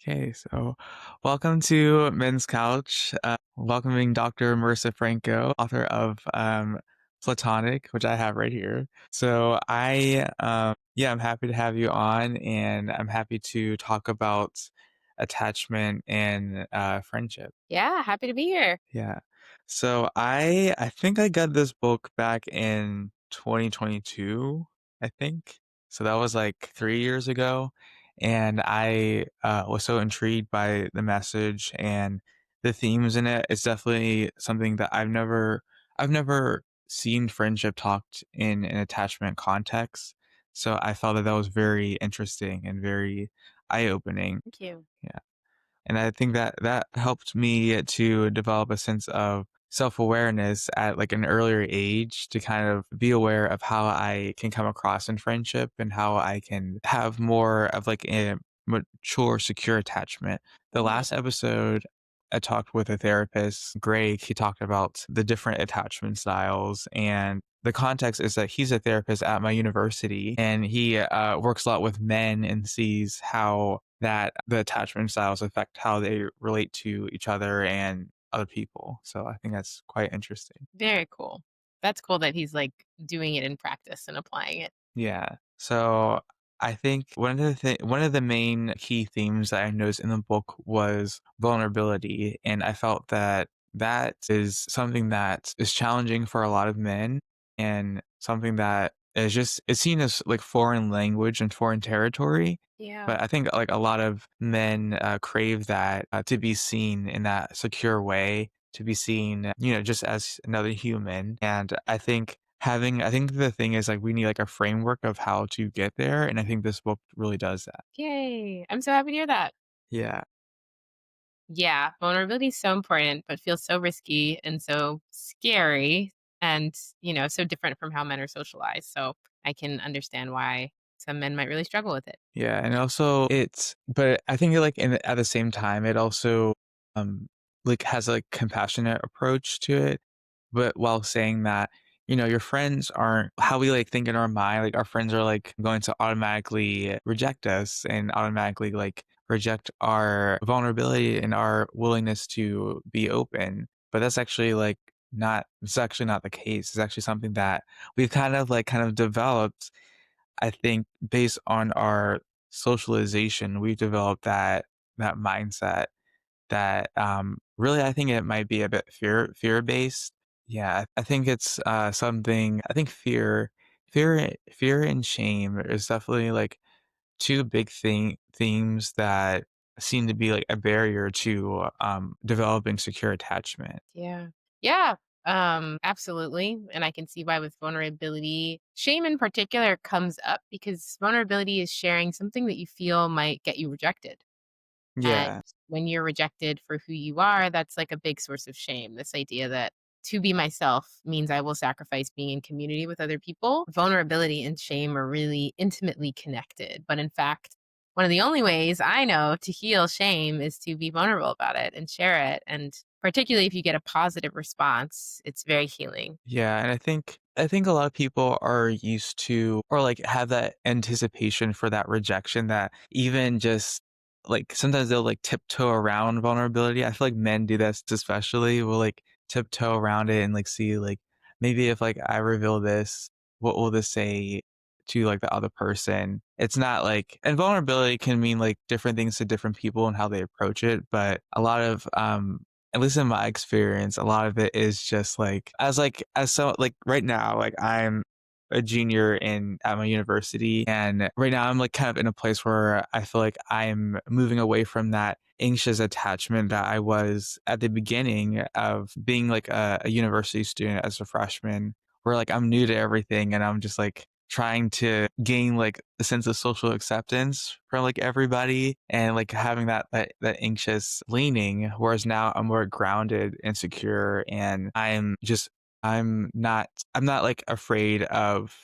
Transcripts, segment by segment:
Okay, so welcome to Men's Couch. Welcoming Dr. Marisa Franco, author of Platonic, which I have right here. So I'm happy to have you on, and I'm happy to talk about attachment and friendship. Yeah, happy to be here. Yeah. So I think I got this book back in 2022, I think. So that was like 3 years ago. And I was so intrigued by the message and the themes in it. It's definitely something that I've never seen friendship talked in an attachment context. So I felt that that was very interesting and very eye-opening. Thank you. Yeah. And I think that that helped me to develop a sense of self-awareness at like an earlier age to kind of be aware of how I can come across in friendship and how I can have more of like a mature, secure attachment. The Mm, last episode, I talked with a therapist, Greg. He talked about the different attachment styles, and the context is that he's a therapist at my university and he works a lot with men and sees how that the attachment styles affect how they relate to each other and other people. So I think that's quite interesting. very cool. That's cool that he's like doing it in practice and applying it. Yeah. So I think one of the main key themes that I noticed in the book was vulnerability, and I felt that that is something that is challenging for a lot of men, and something that is just it's seen as like foreign language and foreign territory. Yeah. But I think like a lot of men crave that to be seen in that secure way, to be seen, just as another human. And I think the thing is like we need like a framework of how to get there. And I think this book really does that. Yay. I'm so happy to hear that. Yeah. Yeah. Vulnerability is so important, but feels so risky and so scary and, so different from how men are socialized. So I can understand why some men might really struggle with it. Yeah. And also but I think like at the same time, it also, um, like has a compassionate approach to it. But while saying that, your friends aren't how we like think in our mind, like our friends are like going to automatically reject us and automatically like reject our vulnerability and our willingness to be open. But that's actually like not it's actually not the case. It's actually something that we've kind of developed, I think, based on our socialization. We've developed that mindset that, really, I think it might be a bit fear-based. Yeah, I think it's, something I think fear and shame is definitely, like, 2 big themes that seem to be, like, a barrier to, developing secure attachment. Yeah. Yeah. Absolutely. And I can see why with vulnerability, shame in particular comes up because vulnerability is sharing something that you feel might get you rejected. And Yeah. when you're rejected for who you are, that's like a big source of shame. This idea that to be myself means I will sacrifice being in community with other people. Vulnerability and shame are really intimately connected. But in fact, one of the only ways I know to heal shame is to be vulnerable about it and share it. And particularly if you get a positive response, it's very healing. Yeah, and I think a lot of people are used to or like have that anticipation for that rejection that even just like sometimes they'll like tiptoe around vulnerability. I feel like men do this especially will like tiptoe around it and like see like maybe if like I reveal this, what will this say to like the other person? It's not like, and vulnerability can mean like different things to different people and how they approach it, but a lot of at least in my experience, a lot of it is just like so like right now, like I'm a junior in at my university, and right now I'm like kind of in a place where I feel like I'm moving away from that anxious attachment that I was at the beginning of being like a university student as a freshman, where like I'm new to everything and I'm just like trying to gain like a sense of social acceptance from like everybody and like having that anxious leaning, whereas now I'm more grounded and secure, and I'm not like afraid of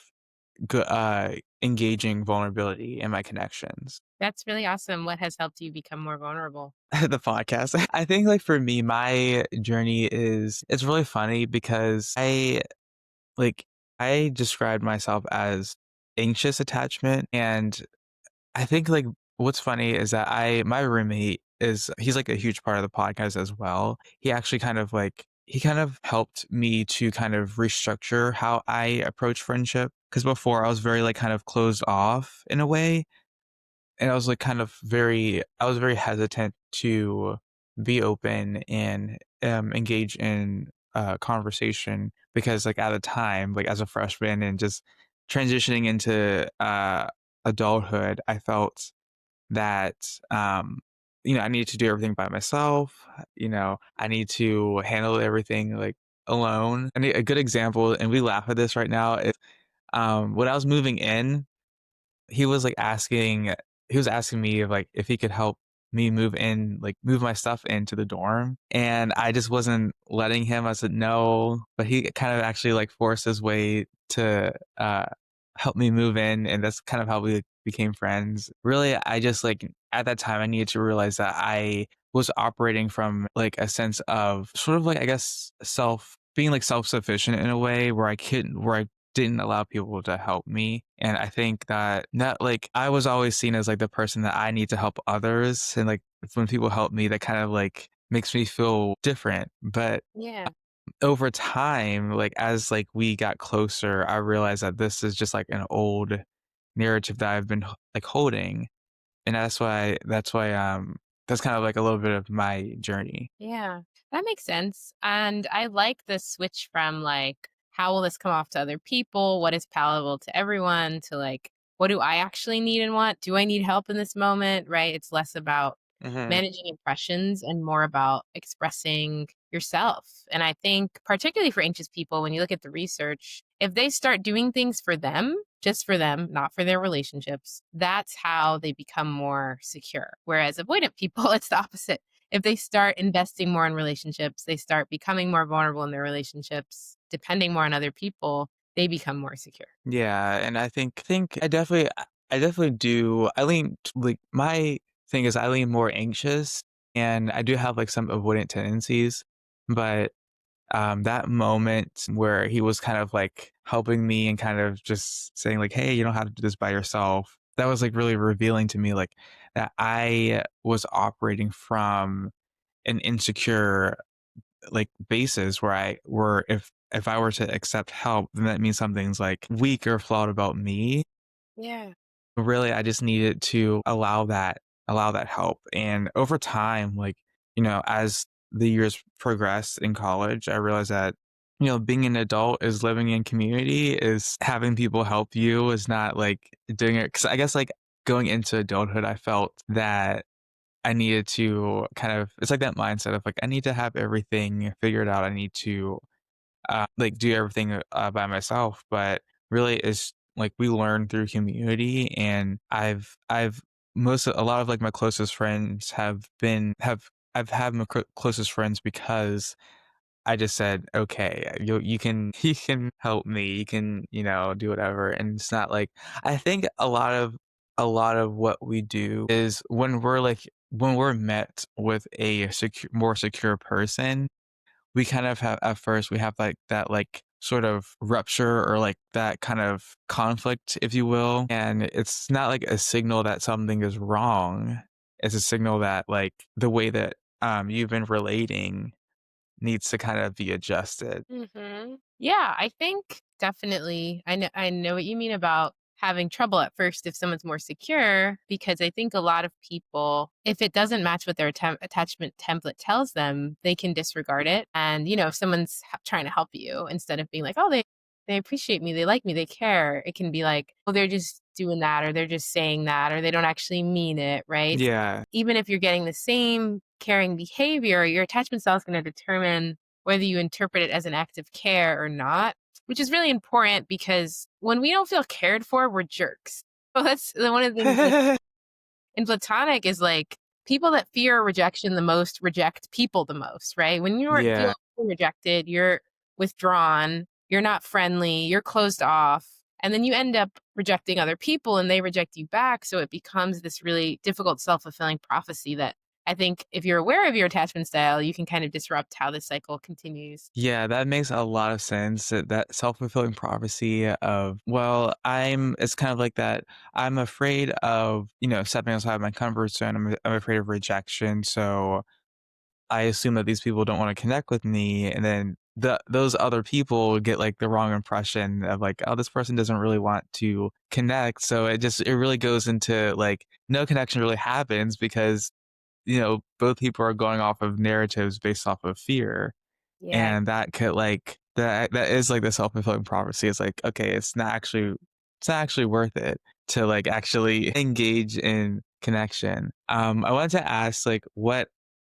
engaging vulnerability in my connections. That's really awesome. What has helped you become more vulnerable? The podcast. I think like for me, my journey it's really funny because like I described myself as anxious attachment, and I think like What's funny is that I my roommate is he's, like, a huge part of the podcast as well. He actually kind of, like he kind of helped me to kind of restructure how I approach friendship. Because before I was very, like, kind of closed off in a way, and I was, like, kind of very I was very hesitant to be open and, engage in, conversation because, like, at the time, like, as a freshman and just transitioning into, adulthood, I felt that, I need to do everything by myself. I need to handle everything like alone. And a good example, and we laugh at this right now, is when I was moving in, he was like asking he was asking me if like if he could help me move in, like move my stuff into the dorm. And I just wasn't letting him. I said no, but he kind of actually like forced his way to help me move in, and that's kind of how we like, became friends. Really, I just like at that time I needed to realize that I was operating from like a sense of sort of like I guess being like self-sufficient in a way where I didn't allow people to help me. And I think that like I was always seen as like the person that I need to help others. And like when people help me, that kind of like makes me feel different. But Yeah. over time, like as like we got closer, I realized that this is just like an old narrative that I've been like holding. And that's kind of like a little bit of my journey. Yeah, that makes sense. And I like the switch from like, how will this come off to other people? What is palatable to everyone? To like, what do I actually need and want? Do I need help in this moment? Right. It's less about Hmm. managing impressions and more about expressing yourself. And I think, particularly for anxious people, when you look at the research, if they start doing things for them, just for them, not for their relationships, that's how they become more secure. Whereas avoidant people, it's the opposite. If they start investing more in relationships, they start becoming more vulnerable in their relationships, depending more on other people, they become more secure. Yeah, and I think I definitely do. Like my thing is I lean more anxious and I do have like some avoidant tendencies, but that moment where he was kind of like helping me and kind of just saying like, "Hey, you don't have to do this by yourself." That was like really revealing to me like that I was operating from an insecure like basis where if I were to accept help, then that means something's like weak or flawed about me. Yeah. Really, I just needed to allow that help. And over time, like, as the years progressed in college, I realized that, being an adult is living in community, is having people help you, is not like doing it. Cause I guess like going into adulthood, I felt that I needed to it's like that mindset of like, I need to have everything figured out. I need to like do everything by myself. But really, it's like we learn through community, and I've a lot of like my closest friends I've had my closest friends because I just said, okay, you can you can help me, you can do whatever, and it's not like I think a lot of what we do is when we're met with a more secure person, we kind of have at first we have like that like sort of rupture or like that kind of conflict, if you will. And it's not like a signal that something is wrong. It's a signal that like the way that you've been relating needs to kind of be adjusted. Yeah, I think definitely. I know what you mean about having trouble at first if someone's more secure, because I think a lot of people, if it doesn't match what their attachment template tells them, they can disregard it. And if someone's trying to help you, instead of being like, "Oh, they appreciate me, they like me, they care," it can be like, "Oh, they're just doing that, or they're just saying that, or they don't actually mean it," right? Yeah. Even if you're getting the same caring behavior, your attachment style is going to determine whether you interpret it as an act of care or not, which is really important because when we don't feel cared for, we're jerks. So that's one of the things, like in platonic, is like people that fear rejection the most reject people the most, right? When you're Yeah. feeling rejected, you're withdrawn, you're not friendly, you're closed off. And then you end up rejecting other people and they reject you back. So it becomes this really difficult self fulfilling prophecy that I think if you're aware of your attachment style, you can kind of disrupt how the cycle continues. Yeah, that makes a lot of sense. That self-fulfilling prophecy of, well, it's kind of like that. I'm afraid of, stepping outside my comfort zone. I'm afraid of rejection. So I assume that these people don't want to connect with me. And then those other people get like the wrong impression of like, oh, this person doesn't really want to connect. So it really goes into like no connection really happens because, both people are going off of narratives based off of fear. Yeah. And that could like that is like the self-fulfilling prophecy. It's like, okay, it's not actually worth it to like actually engage in connection. I wanted to ask like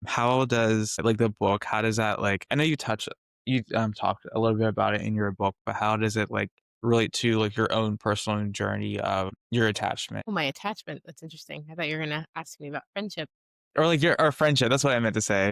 how does like the book, how does that like I know you talked a little bit about it in your book, but how does it like relate to like your own personal journey of your attachment? Oh, my attachment. That's interesting. I thought you were going to ask me about friendship. Or like your our friendship, that's what I meant to say.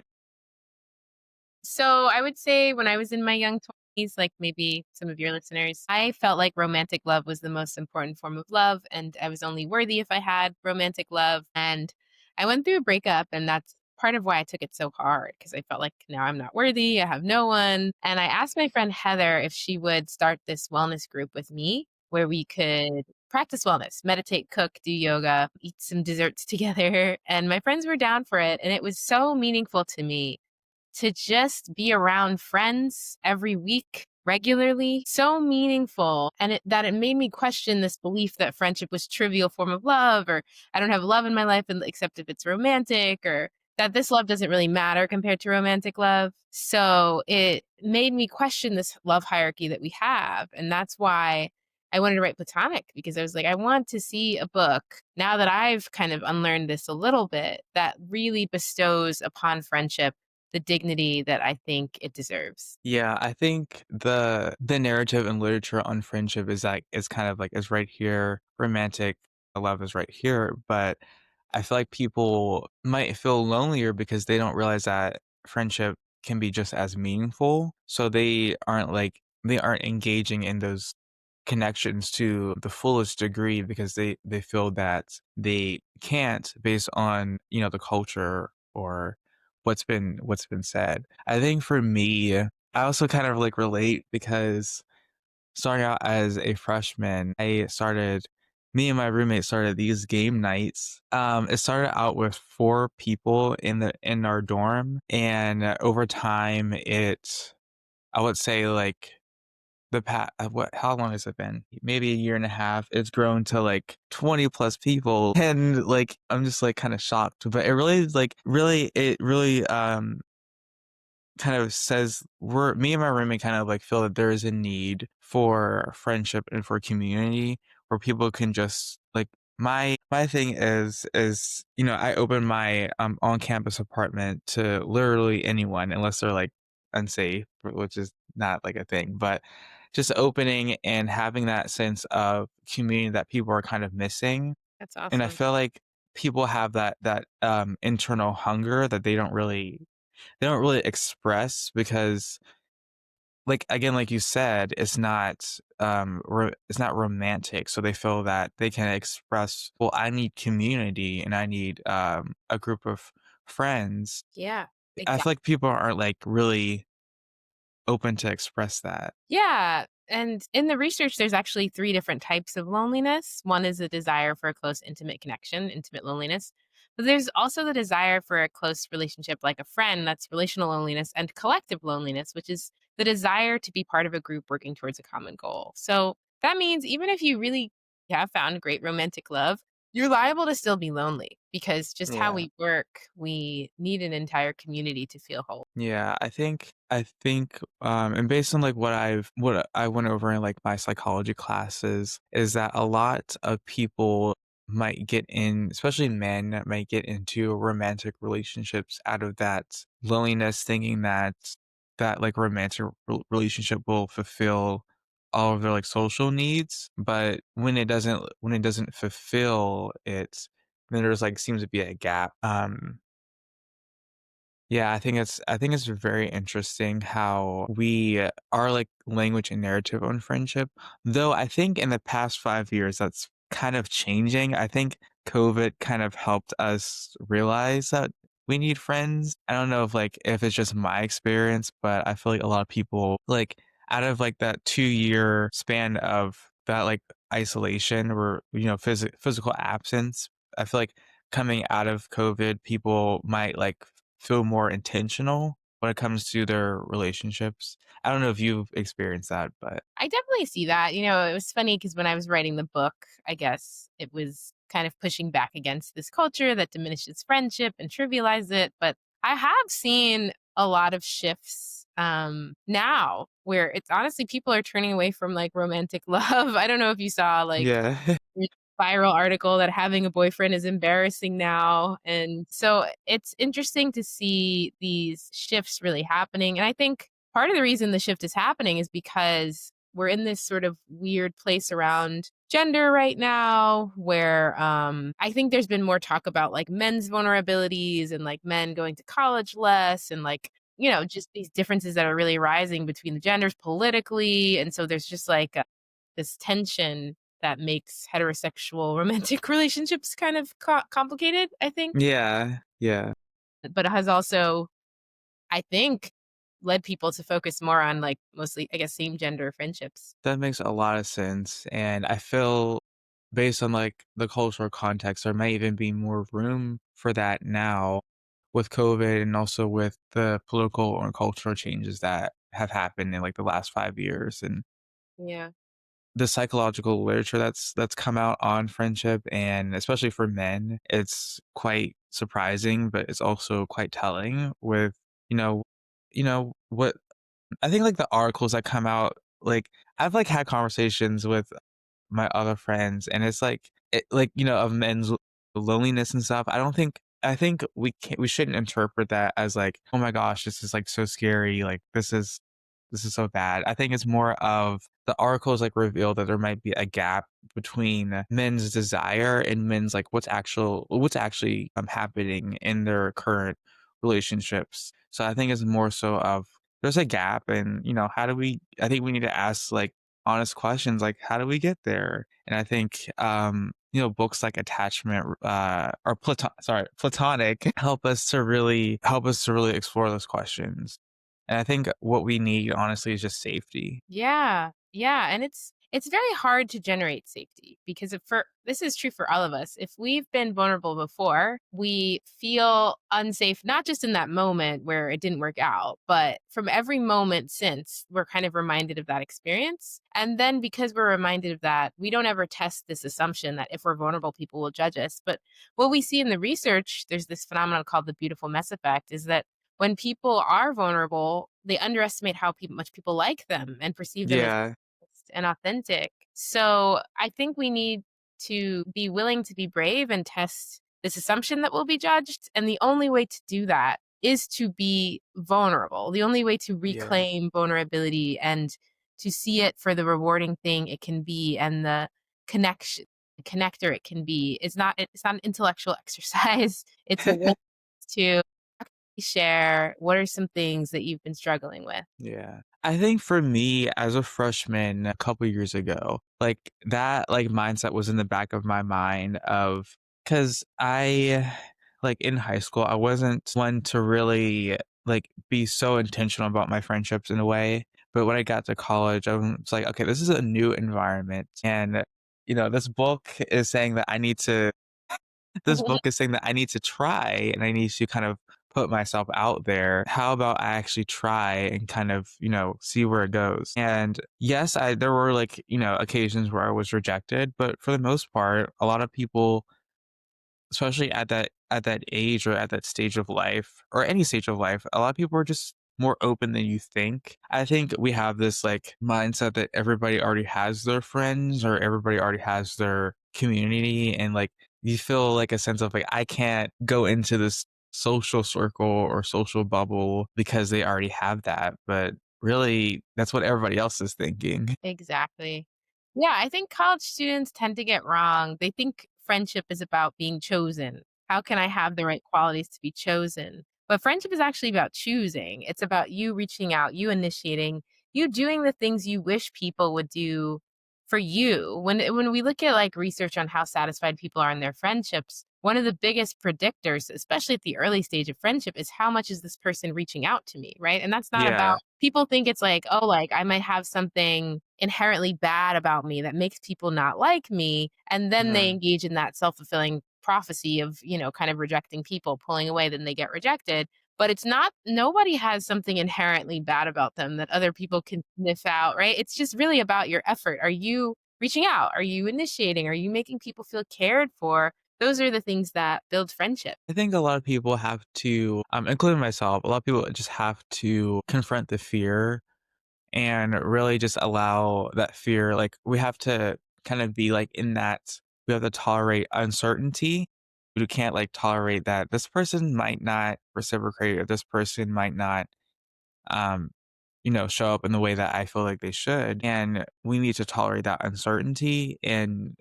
So I would say when I was in my young 20s, like maybe some of your listeners, I felt like romantic love was the most important form of love. And I was only worthy if I had romantic love. And I went through a breakup, and that's part of why I took it so hard because I felt like now I'm not worthy. I have no one. And I asked my friend Heather if she would start this wellness group with me where we could practice wellness, meditate, cook, do yoga, eat some desserts together. And my friends were down for it. And it was so meaningful to me to just be around friends every week regularly, so meaningful. And that it made me question this belief that friendship was trivial form of love, or I don't have love in my life except if it's romantic, or that this love doesn't really matter compared to romantic love. So it made me question this love hierarchy that we have. And that's why I wanted to write Platonic, because I was like, I want to see a book now that I've kind of unlearned this a little bit that really bestows upon friendship the dignity that I think it deserves. Yeah, I think the narrative in literature on friendship is like is kind of like is right here, romantic love is right here, but I feel like people might feel lonelier because they don't realize that friendship can be just as meaningful. So they aren't engaging in those connections to the fullest degree because they feel that they can't based on, the culture or what's been said. I think for me, I also kind of like relate because starting out as a freshman, me and my roommate started these game nights. It started out with four people in our dorm, and over time, I would say like how long has it been? Maybe a year and a half. It's grown to like 20 plus people, and like I'm just like kind of shocked. But it really kind of says me and my roommate kind of like feel that there is a need for friendship and for community where people can just like my thing is I open my on campus apartment to literally anyone unless they're like unsafe, which is not like a thing, but just opening and having that sense of community that people are kind of missing. That's And I awesome. feel like people have that internal hunger that they don't really express because like again like you said it's not romantic, so they feel that they can express, well, I need community and I need a group of friends. Yeah, I exactly. feel like people aren't like really open to express that. Yeah. And in the research, there's actually three different types of loneliness. One is the desire for a close, intimate connection, intimate loneliness. But there's also the desire for a close relationship like a friend, that's relational loneliness, and collective loneliness, which is the desire to be part of a group working towards a common goal. So that means even if you really have found great romantic love, you're liable to still be lonely because just how Yeah. we work, we need an entire community to feel whole. Yeah, I think and based on like what I went over in like my psychology classes is that a lot of people might get in, especially men might get into romantic relationships out of that loneliness, thinking that like romantic relationship will fulfill all of their like social needs, but when it doesn't fulfill it, then there's like seems to be a gap. Yeah, I think it's very interesting how our like language and narrative on friendship. Though I think in the past 5 years that's kind of changing. I think COVID kind of helped us realize that we need friends. I don't know if it's just my experience, but I feel like a lot of people like out of like that 2 year span of that like isolation or physical absence, I feel like coming out of COVID, people might like feel more intentional when it comes to their relationships. I don't know if you've experienced that, but I definitely see that. It was funny because when I was writing the book, I guess it was kind of pushing back against this culture that diminishes friendship and trivializes it. But I have seen a lot of shifts now where it's honestly people are turning away from like romantic love. I don't know if you saw like yeah. a viral article that having a boyfriend is embarrassing now. And so it's interesting to see these shifts really happening. And I think part of the reason the shift is happening is because we're in this sort of weird place around gender right now where I think there's been more talk about like men's vulnerabilities and like men going to college less and like just these differences that are really rising between the genders politically. And so there's just like this tension that makes heterosexual romantic relationships kind of complicated, I think. Yeah. Yeah. But it has also, I think, led people to focus more on like mostly, I guess, same gender friendships. That makes a lot of sense, and I feel based on, like, the cultural context, there may even be more room for that now with COVID and also with the political and cultural changes that have happened in, like, the last 5 years, and Yeah. the psychological literature that's come out on friendship, and especially for men, it's quite surprising, but it's also quite telling with, you know what I think, like, the articles that come out, like, I've, like, had conversations with my other friends, and it's of men's loneliness and stuff. I think we shouldn't interpret that as, like, "Oh my gosh, this is, like, so scary, like, this is so bad." I think it's more of the articles, like, reveal that there might be a gap between men's desire and men's, like, what's actually, happening in their current relationships. So I think it's more so of there's a gap and, how do we I think we need to ask, like, honest questions, like, "How do we get there?" And I think, books like Attachment, or Platonic help us to really explore those questions. And I think what we need, honestly, is just safety. Yeah. Yeah, and it's very hard to generate safety because if for this is true for all of us. If we've been vulnerable before, we feel unsafe not just in that moment where it didn't work out, but from every moment since, we're kind of reminded of that experience. And then because we're reminded of that, we don't ever test this assumption that if we're vulnerable, people will judge us. But what we see in the research, there's this phenomenon called the beautiful mess effect, is that when people are vulnerable, they underestimate how much people like them and perceive them as Yeah. honest and authentic. So I think we need to be willing to be brave and test this assumption that we'll be judged. And the only way to do that is to be vulnerable. The only way to Yeah. reclaim vulnerability and to see it for the rewarding thing it can be and the connection connector it can be. It's not an intellectual exercise. It's a way to share what are some things that you've been struggling with. Yeah. I think for me as a freshman a couple years ago, like that like mindset was in the back of my mind of cuz I like in high school I wasn't one to really like be so intentional about my friendships in a way, but when I got to college I was like okay, this is a new environment and this book is saying that I need to this book is saying that I need to try and I need to kind of put myself out there. How about I actually try and kind of, see where it goes? And yes, there were like, occasions where I was rejected, but for the most part, a lot of people especially at that age or at that stage of life or any stage of life, a lot of people are just more open than you think. I think we have this like mindset that everybody already has their friends or everybody already has their community and like you feel like a sense of like I can't go into this social circle or social bubble because they already have that, but really that's what everybody else is thinking. Exactly. Yeah, I think college students tend to get wrong. They think friendship is about being chosen. How can I have the right qualities to be chosen? But friendship is actually about choosing. It's about you reaching out, you initiating, you doing the things you wish people would do for you. When we look at like research on how satisfied people are in their friendships, one of the biggest predictors, especially at the early stage of friendship, is how much is this person reaching out to me, right? And that's not about Yeah. people think it's like, oh, like I might have something inherently bad about me that makes people not like me. And then they Mhm. engage in that self fulfilling prophecy of, kind of rejecting people, pulling away, then they get rejected. But it's not, nobody has something inherently bad about them that other people can sniff out, right? It's just really about your effort. Are you reaching out? Are you initiating? Are you making people feel cared for? Those are the things that build friendship. I think a lot of people have to, including myself, a lot of people just have to confront the fear and really just allow that fear. Like, we have to kind of be like in that, we have to tolerate uncertainty. We can't like tolerate that this person might not reciprocate or this person might not, um, show up in the way that I feel like they should. And we need to tolerate that uncertainty and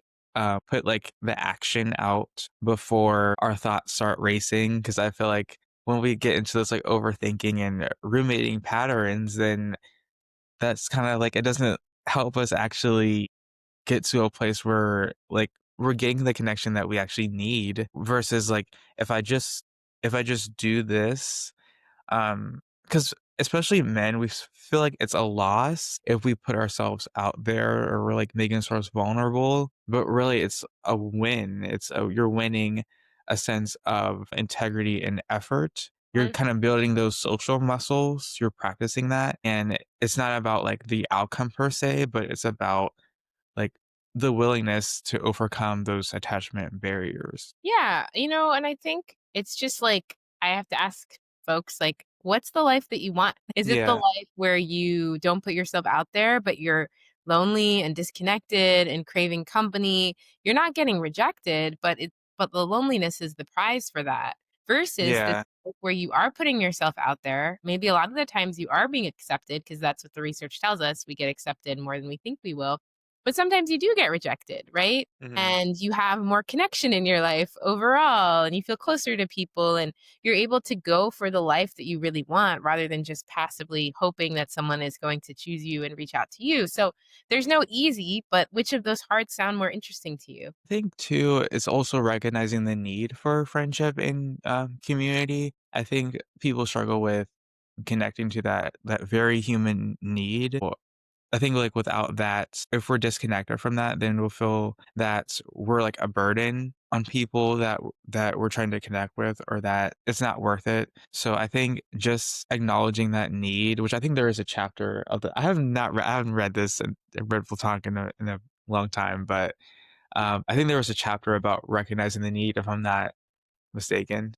put like the action out before our thoughts start racing. Cause I feel like when we get into this like overthinking and ruminating patterns, then that's kind of like it doesn't help us actually get to a place where like we're getting the connection that we actually need versus like if I just if I just do this because especially men, feel like it's a loss if we put ourselves out there or we're like making ourselves vulnerable, but really it's a win. You're winning a sense of integrity and effort. You're kind of building those social muscles. You're practicing that, and it's not about like the outcome per se, but it's about like the willingness to overcome those attachment barriers. Yeah, and I think it's just like I have to ask folks like what's the life that you want? Is it the Yeah, life where you don't put yourself out there but you're lonely and disconnected and craving company? You're not getting rejected, but the loneliness is the prize for that. Versus this yeah. life where you are putting yourself out there. Maybe a lot of the times you are being accepted because that's what the research tells us. We get accepted more than we think we will. But sometimes you do get rejected, right? Mhm. And you have more connection in your life overall and you feel closer to people and you're able to go for the life that you really want rather than just passively hoping that someone is going to choose you and reach out to you. So there's no easy, but which of those hard sound more interesting to you? Think too is also recognizing the need for friendship in community. I think people struggle with connecting to that very human need. I think, like, without that, if we're disconnected from that, then we'll feel that we're, like, a burden on people that we're trying to connect with or that it's not worth it. So I think just acknowledging that need, which I think there is a chapter of the I haven't read this and read Platonic in a long time, but, I think there was a chapter about recognizing the need, if I'm not mistaken.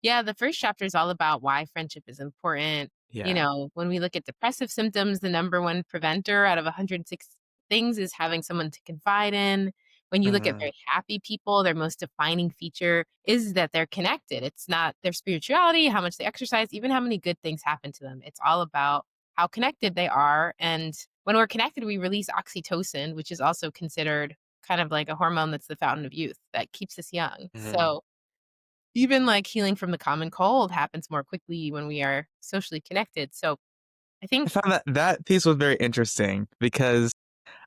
Yeah, the first chapter is all about why friendship is important. Yeah. When we look at depressive symptoms, the number one preventer out of 106 things is having someone to confide in. When you look at Mhm. very happy people, their most defining feature is that they're connected. It's not their spirituality, how much they exercise, even how many good things happen to them. It's all about how connected they are. And when we're connected, we release oxytocin, which is also considered kind of like a hormone that's the fountain of youth that keeps us young. Mhm. So, even, like, healing from the common cold happens more quickly when we are socially connected, so I I think found that piece was very interesting because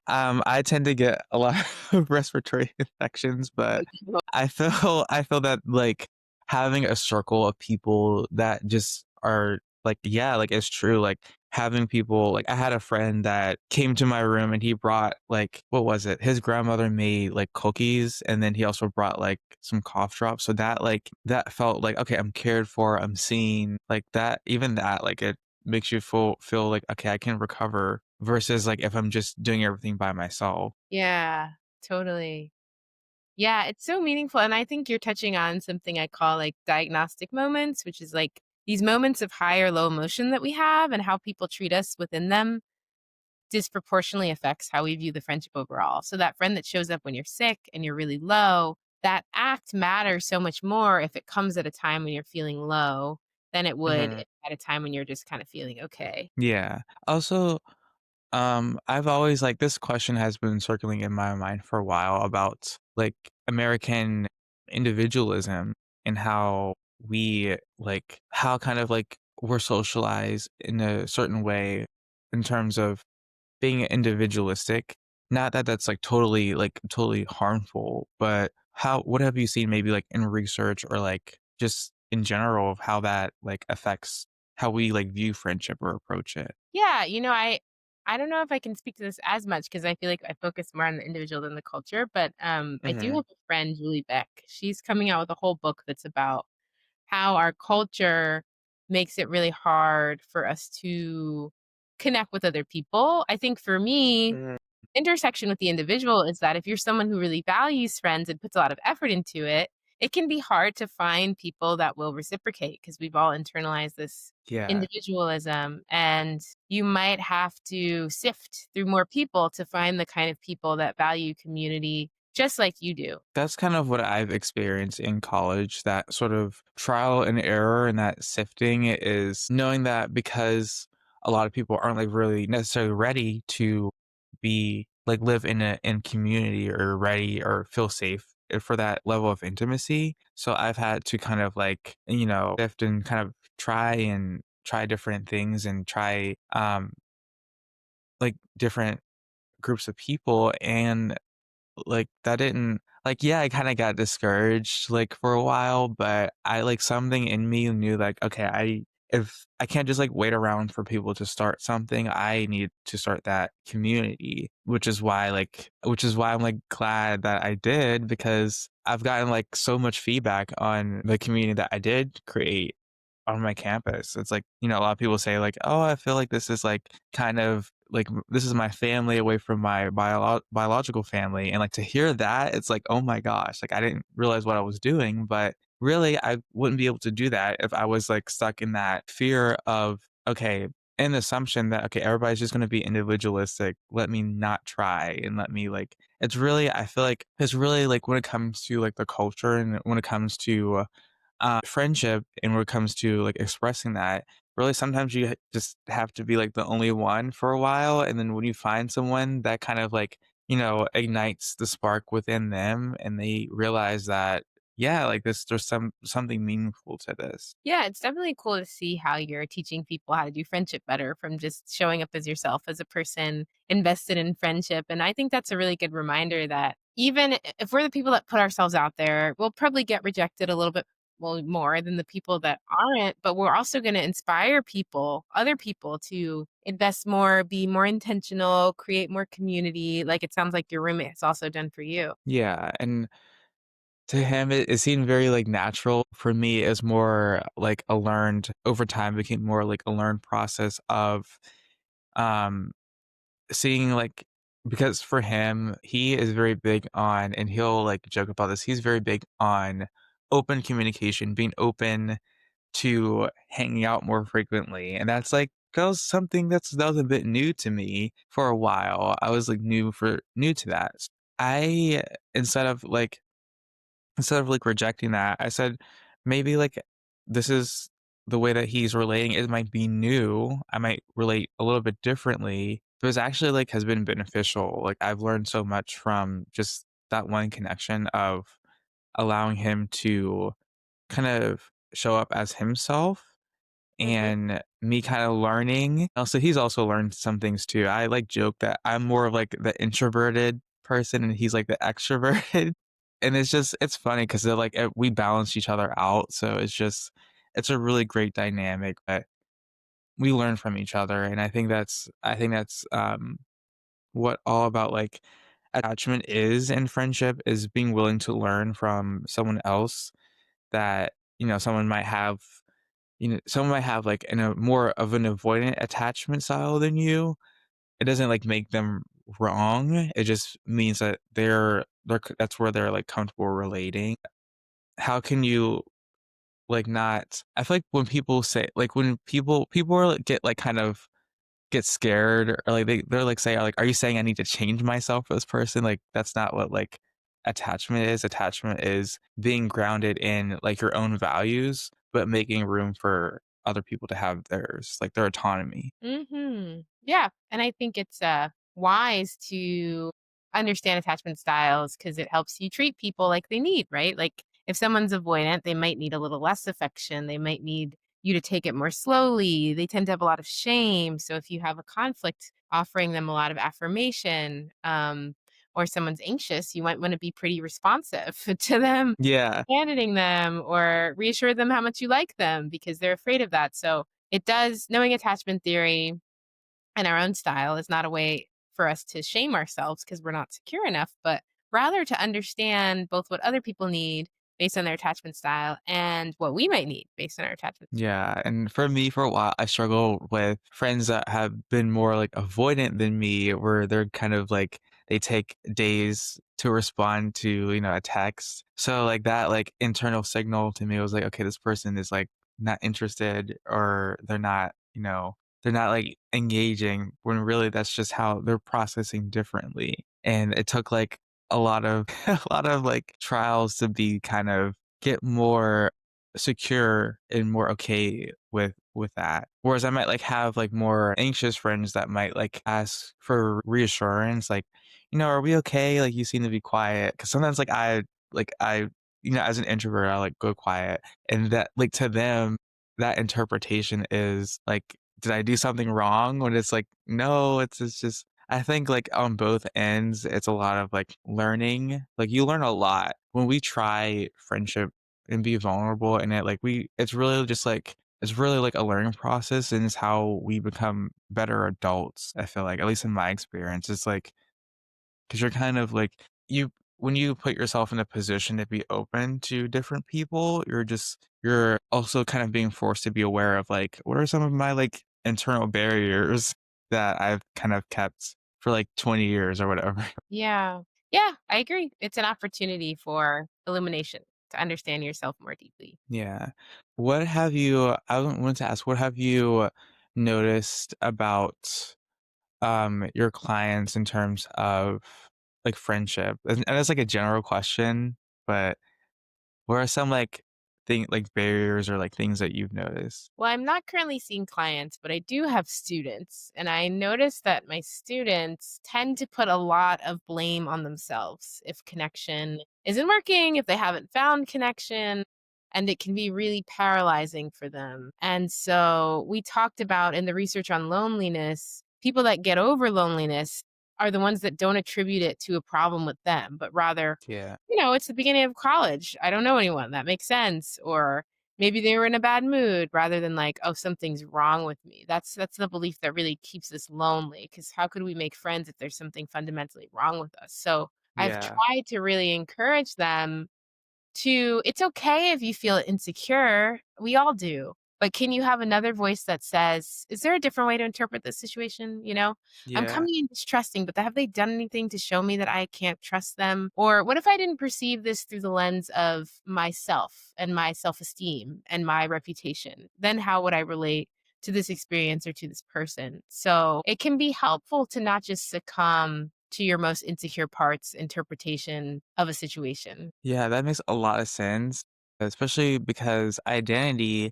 I tend to get a lot of respiratory infections, but I feel that like having a circle of people that just are like, yeah, like it's true. Like having people like I had a friend that came to my room and he brought like what was it? His grandmother made like cookies and then he also brought like some cough drops. So that felt like okay, I'm cared for, I'm seen. Like that, even that, like it makes you feel like okay, I can recover versus like if I'm just doing everything by myself. Yeah, totally. Yeah, it's so meaningful, and I think you're touching on something I call, like, diagnostic moments, which is, like, these moments of high or low emotion that we have and how people treat us within them disproportionately affects how we view the friendship overall. So that friend that shows up when you're sick and you're really low, that act matters so much more if it comes at a time when you're feeling low than it would Mhm. at a time when you're just kind of feeling okay. Yeah. Also, I've always like this question has been circling in my mind for a while about like American individualism and how we like how kind of like we're socialized in a certain way in terms of being individualistic. Not that that's like totally harmful, but how what have you seen maybe, like, in research or, like, just in general of how that, like, affects how we, like, view friendship or approach it? Yeah, I don't know if I can speak to this as much because I feel like I focus more on the individual than the culture, but, I do Mhm. have a friend, Julie Beck. She's coming out with a whole book that's about how our culture makes it really hard for us to connect with other people. I think for me, Mm. intersection with the individual is that if you're someone who really values friends and puts a lot of effort into it, it can be hard to find people that will reciprocate because we've all internalized this Yeah. individualism. And you might have to sift through more people to find the kind of people that value community just like you do. That's kind of what I've experienced in college, that sort of trial and error and that sifting is knowing that because a lot of people aren't like really necessarily ready to be like live in community or ready or feel safe for that level of intimacy. So I've had to kind of like, sift and kind of try different things and try like different groups of people and like, that didn't like, yeah, I kinda got discouraged, like, for a while, but I like, something in me knew, like, okay, if I can't just, like, wait around for people to start something, I need to start that community, which is why I'm, like, glad that I did because I've gotten, like, so much feedback on the community that I did create on my campus. It's like, a lot of people say like, "Oh, I feel like this is like kind of like this is my family away from my biological family." And like to hear that, it's like, "Oh my gosh, like I didn't realize what I was doing." But really, I wouldn't be able to do that if I was like stuck in that fear of, okay, an assumption that okay, everybody's just going to be individualistic. Let me not try and let me like it's really I feel like it's really like when it comes to like the culture and when it comes to friendship and when it comes to like expressing that really sometimes you just have to be like the only one for a while and then when you find someone that kind of like ignites the spark within them and they realize that yeah like this there's something meaningful to this. Yeah, it's definitely cool to see how you're teaching people how to do friendship better from just showing up as yourself as a person invested in friendship. And I think that's a really good reminder that even if we're the people that put ourselves out there, we'll probably get rejected a little bit more than the people that aren't, but we're also going to inspire people, other people to invest more, be more intentional, create more community, like it sounds like your roommate has also done for you. Yeah, and to him it seemed very like natural. For me it's more like a learned over time became more like a learned process of um seeing, like because for him, he is very big on and he'll, like, joke about this, he's very big on open communication, being open to hanging out more frequently, and that's, like that was something that was a bit new to me for a while. I was, like, new to that. I instead of, like Instead of, like, rejecting that, I said, "Maybe, like, this is the way that he's relating, it might be new, I might relate a little bit differently, but it's actually, like, has been beneficial." Like, I've learned so much from just that one connection of allowing him to kind of show up as himself Mhm. and me kinda learning. Also, he's also learned some things too. I, like, joke that I'm more of, like, the introverted person and he's, like, the extroverted, and it's funny 'cause they're, like, we balance each other out, so it's a really great dynamic that we learn from each other, and I think that's what all about, like, attachment is in friendship, is being willing to learn from someone else that, someone might have, like, a more of an avoidant attachment style than you. It doesn't, like, make them wrong, it just means that that's where they're, like, comfortable relating. How can you, like, not I feel like when people say like, when people are, like, get, like, kind of get scared or, like, they're, like, say, like, "Are you saying I need to change myself for this person?" Like, that's not what, like, attachment is. Attachment is being grounded in, like, your own values, but making room for other people to have theirs, like, their autonomy. Mhm. Yeah, and I think it's, wise to understand attachment styles because it helps you treat people like they need, right? Like, if someone's avoidant, they might need a little less affection, they might need you to take it more slowly, they tend to have a lot of shame, so if you have a conflict, offering them a lot of affirmation, or someone's anxious, you might want to be pretty responsive to them, Yeah. abandoning them or reassure them how much you like them because they're afraid of that. So it does, knowing attachment theory and our own style is not a way for us to shame ourselves because we're not secure enough, but rather to understand both what other people need based on their attachment style and what we might need based on our attachment style. Yeah, and for me, for a while, I struggle with friends that have been more like avoidant than me, where they're kind of like they take days to respond to, a text. So like that like internal signal to me was like, okay, this person is like not interested or they're not like engaging when really that's just how they're processing differently. And it took like a lot of a lot of like trials to be kind of get more secure and more okay with that. Whereas I might like have like more anxious friends that might like ask for reassurance, like, are we okay? Like you seem to be quiet. Cause sometimes I as an introvert, I like go quiet. And that like to them, that interpretation is like, did I do something wrong? When it's like, no, it's just I think like on both ends, it's a lot of like learning. Like you learn a lot when we try friendship and be vulnerable in it. Like it's really just like it's really like a learning process and it's how we become better adults. I feel like, at least in my experience, it's like because you're kind of like you when you put yourself in a position to be open to different people, you're also kind of being forced to be aware of like what are some of my like internal barriers that I've kind of kept for like 20 years or whatever. Yeah. Yeah, I agree. It's an opportunity for illumination to understand yourself more deeply. Yeah. I wanted to ask, what have you noticed about your clients in terms of like friendship? And that's like a general question, but what are some like barriers or like things that you've noticed? Well, I'm not currently seeing clients, but I do have students. And I notice that my students tend to put a lot of blame on themselves if connection isn't working, if they haven't found connection. And it can be really paralyzing for them. And so we talked about in the research on loneliness, people that get over loneliness are the ones that don't attribute it to a problem with them, but rather, Yeah. it's the beginning of college. I don't know anyone. That makes sense. Or maybe they were in a bad mood rather than like, "Oh, something's wrong with me." That's the belief that really keeps us lonely. Because how could we make friends if there's something fundamentally wrong with us? So, I've Yeah. tried to really encourage them to it's okay if you feel insecure, we all do, but can you have another voice that says, "Is there a different way to interpret this situation?" "I'm Yeah. coming in distrusting, but have they done anything to show me that I can't trust them?" Or, "What if I didn't perceive this through the lens of myself and my self-esteem and my reputation? Then how would I relate to this experience or to this person?" So, it can be helpful to not just succumb to your most insecure parts interpretation of a situation. Yeah, that makes a lot of sense, especially because identity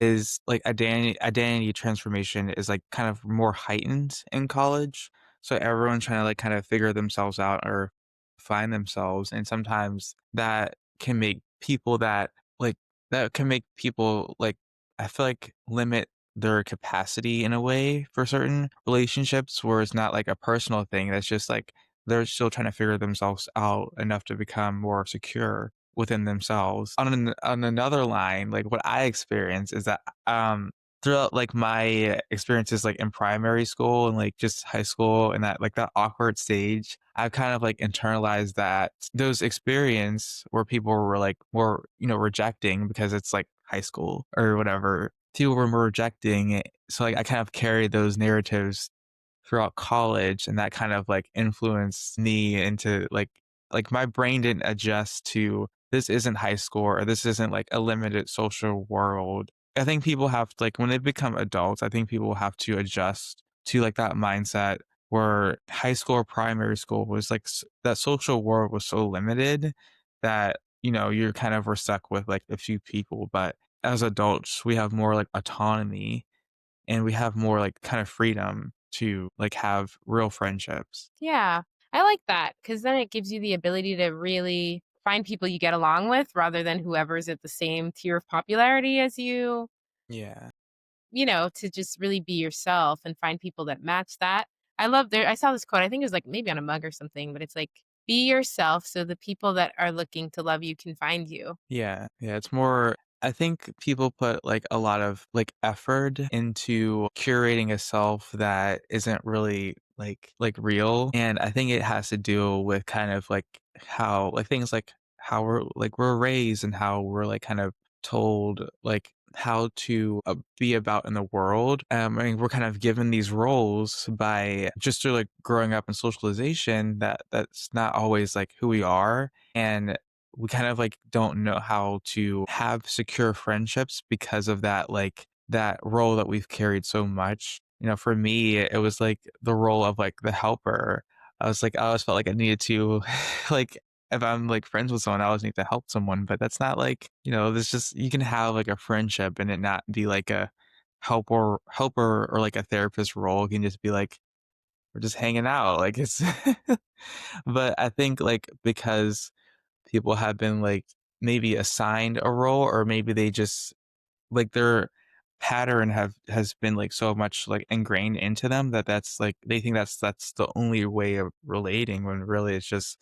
transformation is like kind of more heightened in college. So everyone's trying to like kind of figure themselves out or find themselves. And sometimes like that can make people like I feel like limit their capacity in a way for certain relationships where it's not like a personal thing. That's just like they're still trying to figure themselves out enough to become more secure within themselves. On another line, like what I experience is that throughout like my experiences like in primary school and like just high school and that awkward stage, I've kind of like internalized that those experience where people were like more, rejecting because it's like high school or whatever. People were more rejecting it. So like I kind of carried those narratives throughout college, and that kind of like influenced me into like my brain didn't adjust to this isn't high school or this isn't like a limited social world. I think people have like when they become adults, I think people have to adjust to like that mindset where high school or primary school was like that social world was so limited that you're kind of were stuck with like a few people. But as adults, we have more like autonomy and we have more like kind of freedom to like have real friendships. Yeah, I like that because then it gives you the ability to really find people you get along with rather than whoever's at the same tier of popularity as you, Yeah. to just really be yourself and find people that match that. I saw this quote, I think it was like maybe on a mug or something, but it's like, Be yourself so the people that are looking to love you can find you. Yeah, yeah, it's more I think people put, like, a lot of, like, effort into curating a self that isn't really, like, real, and I think it has to do with kind of, like, how like, things like how we're raised and how we're, like, kind of told, like, how to, be about in the world. I mean, we're kind of given these roles by just through, like, growing up in socialization that's not always, like, who we are, and we kind of like don't know how to have secure friendships because of that like that role that we've carried so much. For me, it was like the role of like the helper. I always felt like I needed to like if I'm like friends with someone, I always need to help someone, but that's not like, there's just you can have like a friendship and it not be like a helper or like a therapist role. It can just be like we're just hanging out. Like it's but I think like because people have been like maybe assigned a role or maybe they just like their pattern has been like so much like ingrained into them that that's like they think that's the only way of relating when really it's just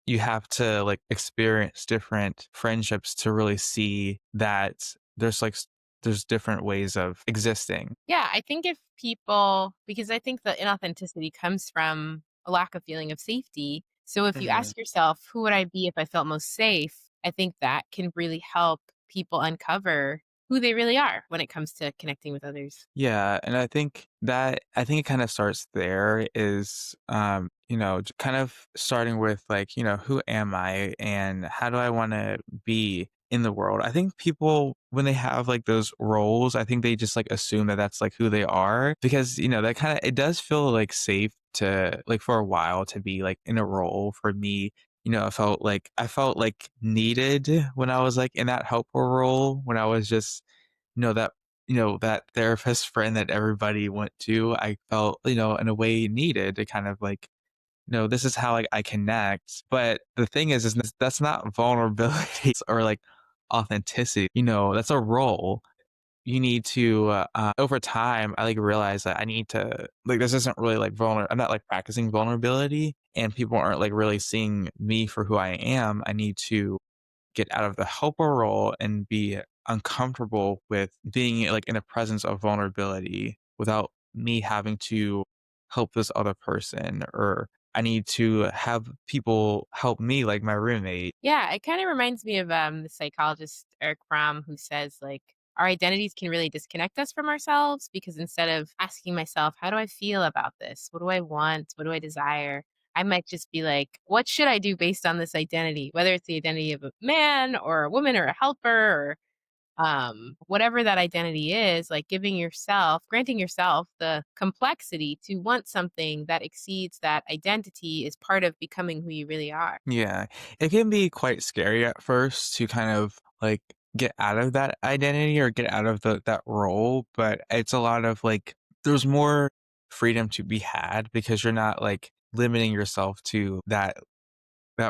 you have to like experience different friendships to really see that there's different ways of existing. Yeah, I think if people because I think the inauthenticity comes from a lack of feeling of safety. So if you Mhm. ask yourself, who would I be if I felt most safe? I think that can really help people uncover who they really are when it comes to connecting with others. Yeah, and I think it kind of starts there is kind of starting with like, who am I and how do I want to be in the world? I think people when they have like those roles, I think they just like assume that that's like who they are because, that kind of it does feel like safe to like for a while to be like in a role for me. I felt like needed when I was like in that helper role when I was just that that therapist friend that everybody went to, I felt, in a way needed to kind of like, this is how like I connect. But the thing is that's not vulnerability or like authenticity. That's a role. You need to over time I like realize that I need to like this isn't really like vulnerable. I'm not like practicing vulnerability and people aren't like really seeing me for who I am. I need to get out of the helper role and be uncomfortable with being like in the presence of vulnerability without me having to help this other person or I need to have people help me like my roommate. Yeah, it kind of reminds me of the psychologist Eric Fromm who says like our identities can really disconnect us from ourselves because instead of asking myself, how do I feel about this? What do I want? What do I desire? I might just be like, what should I do based on this identity? Whether it's the identity of a man or a woman or a helper or whatever that identity is, like granting yourself the complexity to want something that exceeds that identity is part of becoming who you really are. Yeah. It can be quite scary at first to kind of like get out of that identity or get out of that role, but it's a lot of like there's more freedom to be had because you're not like limiting yourself to that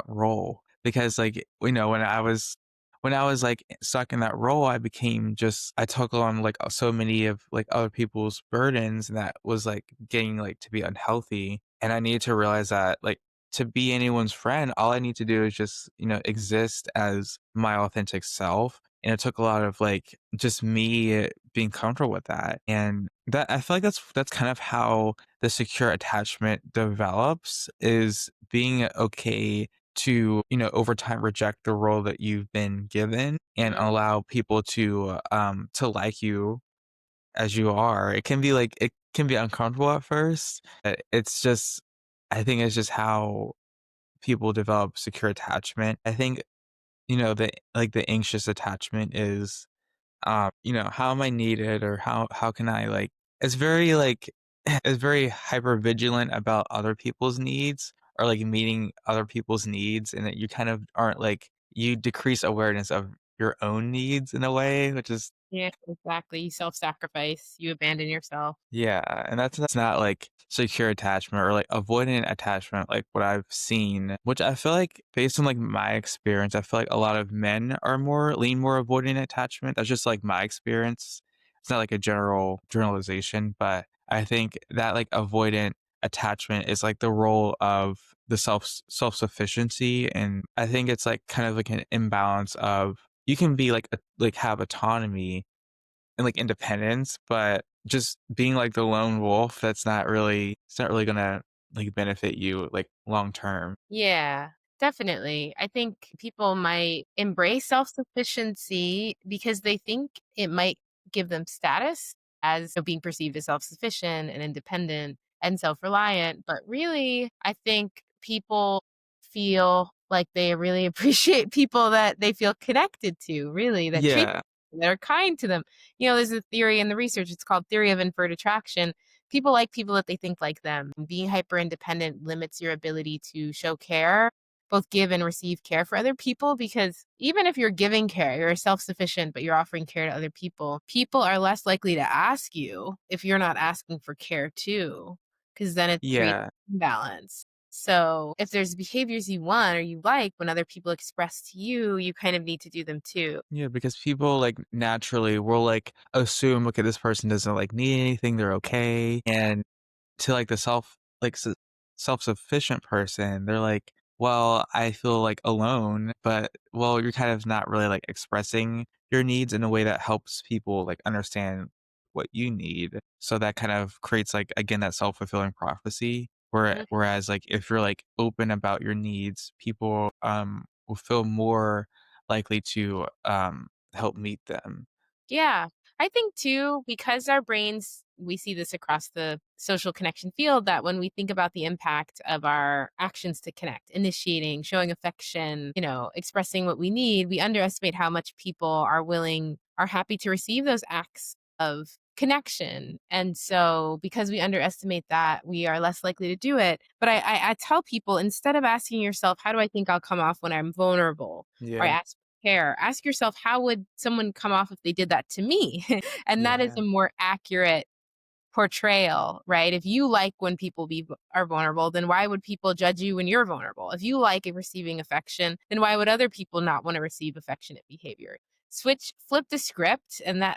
role because like when I was like stuck in that role I took on like so many of like other people's burdens and that was like getting like to be unhealthy and I needed to realize that like to be anyone's friend all I need to do is just exist as my authentic self and it took a lot of like just me being comfortable with that and that I feel like that's kind of how the secure attachment develops is being okay to, over time reject the role that you've been given and Mhm. allow people to like you as you are. It can be uncomfortable at first. But it's just I think it's just how people develop secure attachment. I think, the anxious attachment is how am I needed or how can I like it's very like it's very hyper vigilant about other people's needs or like meeting other people's needs and that you kind of aren't like you decrease awareness of your own needs in a way, which is Yeah, exactly. You self-sacrifice, you abandon yourself. yeah, and that's not like secure attachment or like avoidant attachment like what I've seen, which I feel like based on like my experience, I feel like a lot of men are more lean more avoidant attachment. That's just like my experience. It's not like a generalization, but I think that like avoidant attachment is like the role of the self-sufficiency. And I think it's like kind of like an imbalance of you can be like like have autonomy and like independence, but just being like the lone wolf, it's not really gonna like benefit you like long term. Yeah, definitely. I think people might embrace self-sufficiency because they think it might give them status as being perceived as self-sufficient and independent and self-reliant. But really, I think people feel like they really appreciate people that they feel connected to, really, that treat Yeah. them, that are kind to them. There's a theory in the research, it's called theory of inferred attraction. People like people that they think like them. Being hyper independent limits your ability to show care, both give and receive care for other people, because even if you're giving care, you're self sufficient, but you're offering care to other people, people are less likely to ask you if you're not asking for care too, because then it creates Yeah. imbalance. So if there's behaviors you want or you like when other people express to you, you kind of need to do them too. Yeah, because people like naturally will like assume, okay, this person doesn't like need anything, they're okay. And to like the self-sufficient person, they're like, well, I feel like alone, but well, you're kind of not really like expressing your needs in a way that helps people like understand what you need. So that kind of creates like again that self-fulfilling prophecy. Whereas like if you're like open about your needs, people will feel more likely to help meet them. Yeah. I think too, because our brains, we see this across the social connection field, that when we think about the impact of our actions to connect, initiating, showing affection, expressing what we need, we underestimate how much people are happy to receive those acts of connection. And so because we underestimate that, we are less likely to do it. But I tell people, instead of asking yourself, how do I think I'll come off when I'm vulnerable? Or I Yeah. ask care. Ask yourself, how would someone come off if they did that to me? And that is Yeah. a more accurate portrayal, right? If you like when people are vulnerable, then why would people judge you when you're vulnerable? If you like receiving affection, then why would other people not want to receive affectionate behavior? Flip the script, and that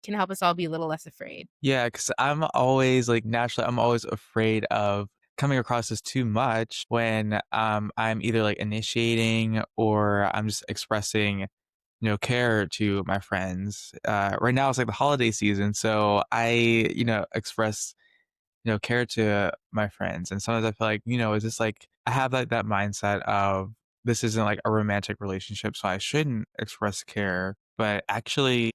can help us all be a little less afraid. Yeah, because 'cause I'm always like naturally, I'm always afraid of coming across as too much when I'm either like initiating or I'm just expressing, care to my friends. Right now it's like the holiday season, so I, express, care to my friends. And sometimes I feel like, is this like I have like that mindset of this isn't like a romantic relationship, so I shouldn't express care. But actually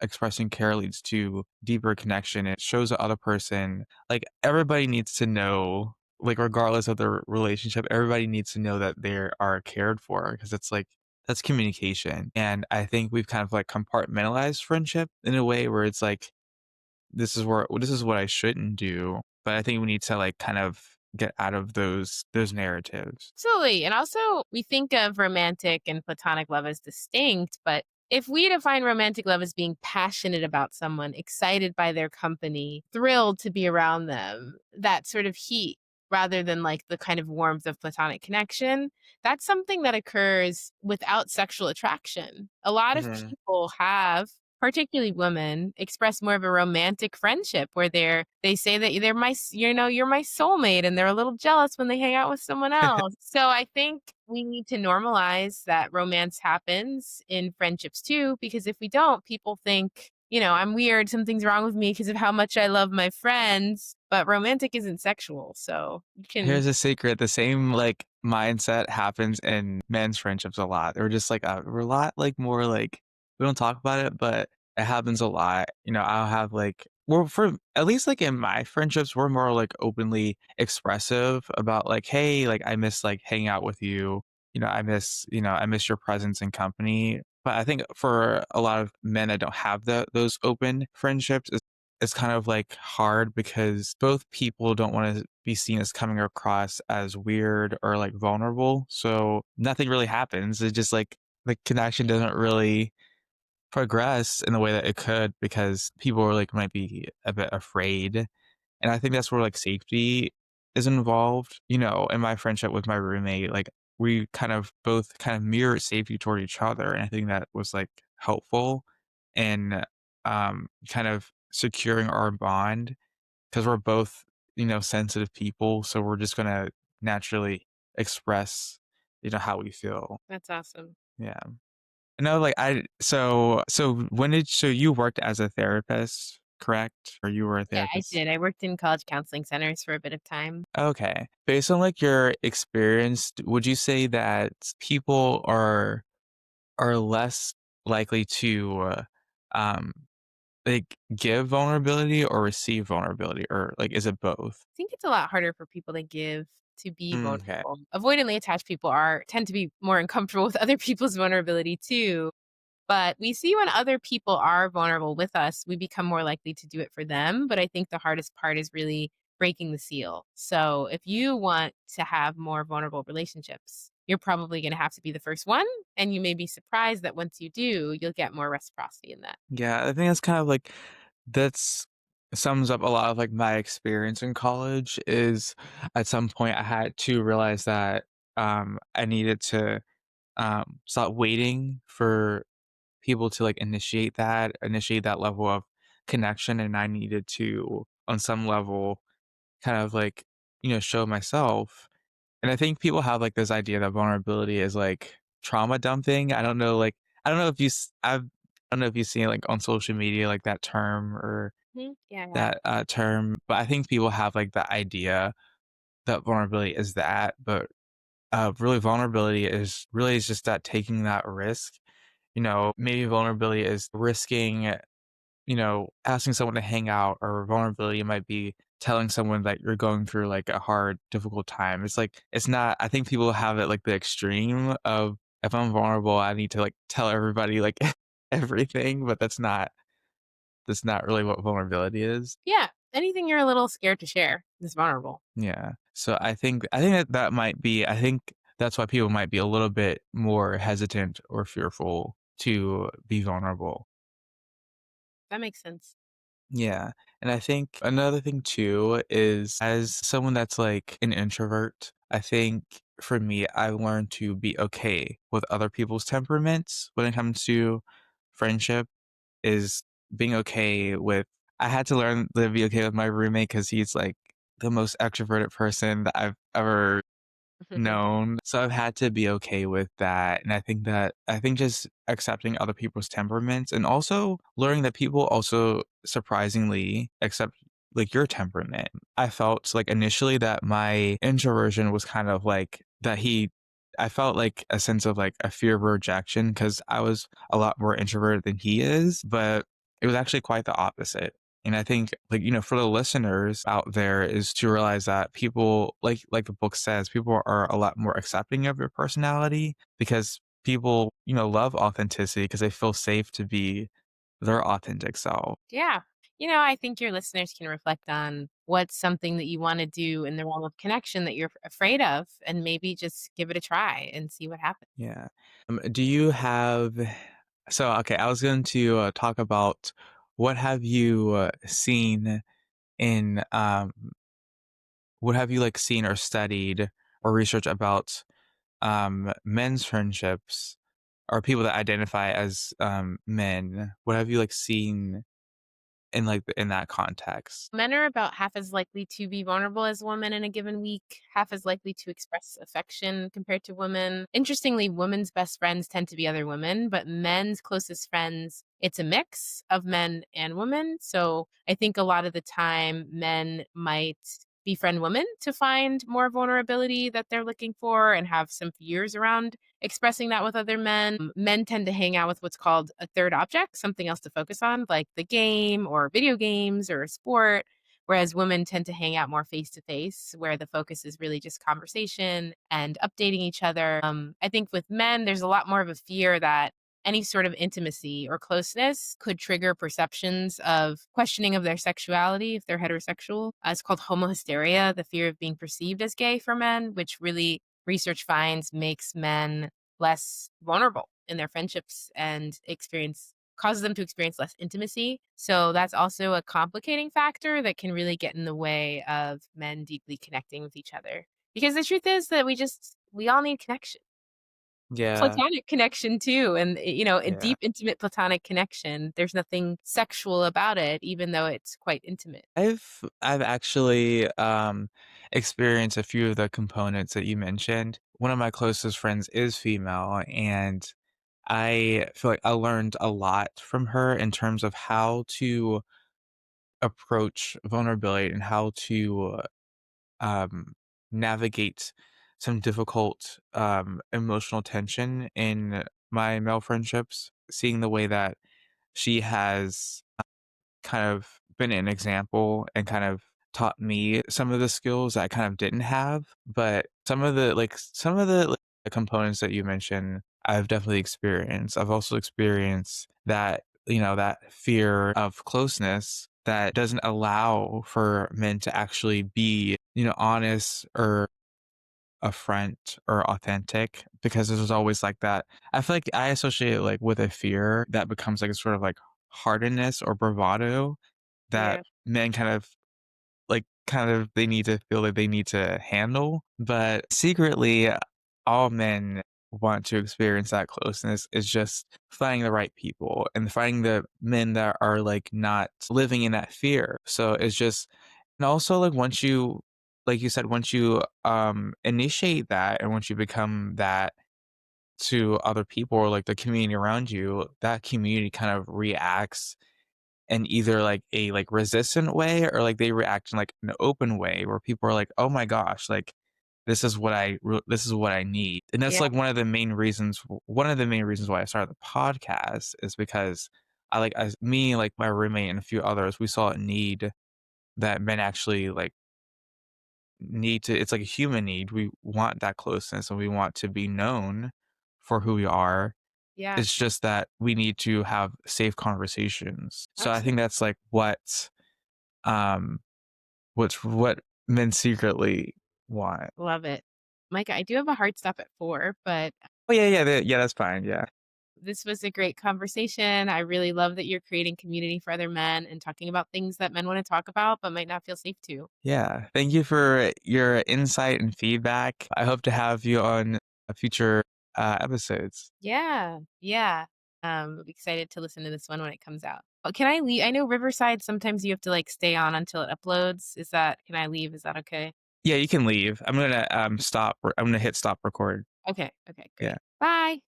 expressing care leads to deeper connection. It shows the other person like everybody needs to know, like regardless of their relationship, everybody needs to know that they are cared for because it's like that's communication. And I think we've kind of like compartmentalized friendship in a way where it's like this is what I shouldn't do, but I think we need to, like, kind of get out of those narratives. Absolutely. And also, we think of romantic and platonic love as distinct, but if we define romantic love as being passionate about someone, excited by their company, thrilled to be around them, that sort of heat, rather than like the kind of warmth of platonic connection, that's something that occurs without sexual attraction. A lot of Mhm. people have, particularly women, express more of a romantic friendship where they say that you're my soulmate, and they're a little jealous when they hang out with someone else. So I think we need to normalize that romance happens in friendships too, because if we don't, people think, I'm weird, something's wrong with me because of how much I love my friends, but romantic isn't sexual. So you can. Here's a secret, the same, like, mindset happens in men's friendships a lot. They're just, like, we're a lot, like, more, like we don't talk about it, but it happens a lot. I'll have, like well, for at least, like, in my friendships, we're more, like, openly expressive about, like, "Hey, like, I miss, like, hanging out with you." I miss your presence and company. But I think for a lot of men that don't have those open friendships, it's kind of like hard because both people don't want to be seen as coming across as weird or like vulnerable. So nothing really happens. It's just like the connection doesn't really progress in the way that it could because people are like might be a bit afraid. And I think that's where like safety is involved. In my friendship with my roommate, like we kind of both kind of mirrored safety toward each other. And I think that was like helpful in kind of securing our bond because we're both sensitive people, so we're just gonna naturally express, how we feel. That's awesome. Yeah. No, like so you worked as a therapist, correct? Or you were a Yeah, I therapist? did. I worked in college counseling centers for a bit of time. Okay. Based on like your experience, would you say that people are less likely to um like give vulnerability or receive vulnerability, or like is it both? I think it's a lot harder for people to be Okay. vulnerable. Avoidantly attached people are tend to be more uncomfortable with other people's vulnerability too. But we see when other people are vulnerable with us, we become more likely to do it for them. But I think the hardest part is really breaking the seal. So if you want to have more vulnerable relationships, you're probably going to have to be the first one. And you may be surprised that once you do, you'll get more reciprocity in that. Yeah, I think that's kind of like that's sums up a lot of like my experience in college is at some point I had to realize that I needed to stop waiting for people to like initiate that level of connection, and I needed to on some level kind of like show myself. And I think people have like this idea that vulnerability is like trauma dumping. I don't know if I don't know if you see it like on social media like that term or Mhm. Yeah, yeah. that term, but I think people have like the idea that vulnerability is that, but really vulnerability is just that taking that risk. Maybe vulnerability is risking, asking someone to hang out, or vulnerability might be telling someone that you're going through like a hard, difficult time. It's like, it's not, I think people have it like the extreme of if I'm vulnerable, I need to like tell everybody like everything, but that's not really what vulnerability is. Yeah. Anything you're a little scared to share is vulnerable. Yeah. So I think that might be, I think that's why people might be a little bit more hesitant or fearful to be vulnerable. That makes sense. Yeah. And I think another thing too is as someone that's like an introvert, I think for me, I learned to be okay with other people's temperaments when it comes to friendship, is being okay with, I had to learn to be okay with my roommate because he's like the most extroverted person that I've ever known. So I've had to be okay with that. And I think just accepting other people's temperaments and also learning that people also surprisingly accept like your temperament. I felt like initially that my introversion was kind of like that I felt like a sense of like a fear of rejection because I was a lot more introverted than he is, but it was actually quite the opposite. And I think like, for the listeners out there is to realize that people like the book says, people are a lot more accepting of your personality because people, love authenticity because they feel safe to be their authentic self. Yeah. I think your listeners can reflect on what's something that you want to do in the realm of connection that you're afraid of, and maybe just give it a try and see what happens. Yeah. Do you have so okay, I was going to talk about what have you seen in what have you like seen or studied or researched about men's friendships or people that identify as men? What have you like seen in like in that context? Men are about half as likely to be vulnerable as women in a given week, half as likely to express affection compared to women. Interestingly, women's best friends tend to be other women, but men's closest friends, it's a mix of men and women. So I think a lot of the time, men might befriend women to find more vulnerability that they're looking for and have some fears around expressing that with other men. Men tend to hang out with what's called a third object, something else to focus on, like the game or video games or a sport. Whereas women tend to hang out more face to face, where the focus is really just conversation and updating each other. I think with men, there's a lot more of a fear that any sort of intimacy or closeness could trigger perceptions of questioning of their sexuality if they're heterosexual. It's called homohysteria, the fear of being perceived as gay for men, which really research finds makes men less vulnerable in their friendships and experience causes them to experience less intimacy. So that's also a complicating factor that can really get in the way of men deeply connecting with each other. Because the truth is that we all need connection. Yeah. platonic connection too, and, a Yeah. deep, intimate platonic connection. There's nothing sexual about it, even though it's quite intimate. I've actually, experienced a few of the components that you mentioned. One of my closest friends is female, and I feel like I learned a lot from her in terms of how to approach vulnerability and how to, um, navigate some difficult, emotional tension in my male friendships. Seeing the way that she has kind of been an example and kind of taught me some of the skills I kind of didn't have, but some of the, like, the components that you mentioned, I've definitely experienced. I've also experienced that, that fear of closeness that doesn't allow for men to actually be, honest or upfront or authentic because there's always like that. I feel like I associate it like with a fear that becomes like a sort of like hardness or bravado that Yeah. men kind of they need to feel like they need to handle. But secretly, all men want to experience that closeness is just finding the right people and finding the men that are like not living in that fear. So it's just and also like once you like you said, once you initiate that and once you become that to other people or like the community around you, that community kind of reacts in either like a like resistant way or like they react in like an open way where people are like, "Oh my gosh, like this is what I need." And that's Yeah. like one of the main reasons why I started the podcast is because as me, like my roommate and a few others, we saw a need that men actually like need to it's like a human need. We want that closeness and we want to be known for who we are. Yeah. It's just that we need to have safe conversations. So I think Absolutely. that's like um what men secretly want. Love it. Micah, I do have a hard stop at 4, but Oh yeah, yeah, yeah, that's fine. Yeah. this was a great conversation. I really love that you're creating community for other men and talking about things that men want to talk about but might not feel safe to. Yeah. Thank you for your insight and feedback. I hope to have you on future episodes. Yeah. Yeah. I'm excited to listen to this one when it comes out. Oh, can I leave? I know Riverside, sometimes you have to like stay on until it uploads. Can I leave? Is that okay? Yeah, you can leave. I'm gonna hit stop record. Okay. Okay. Great. Yeah. Bye.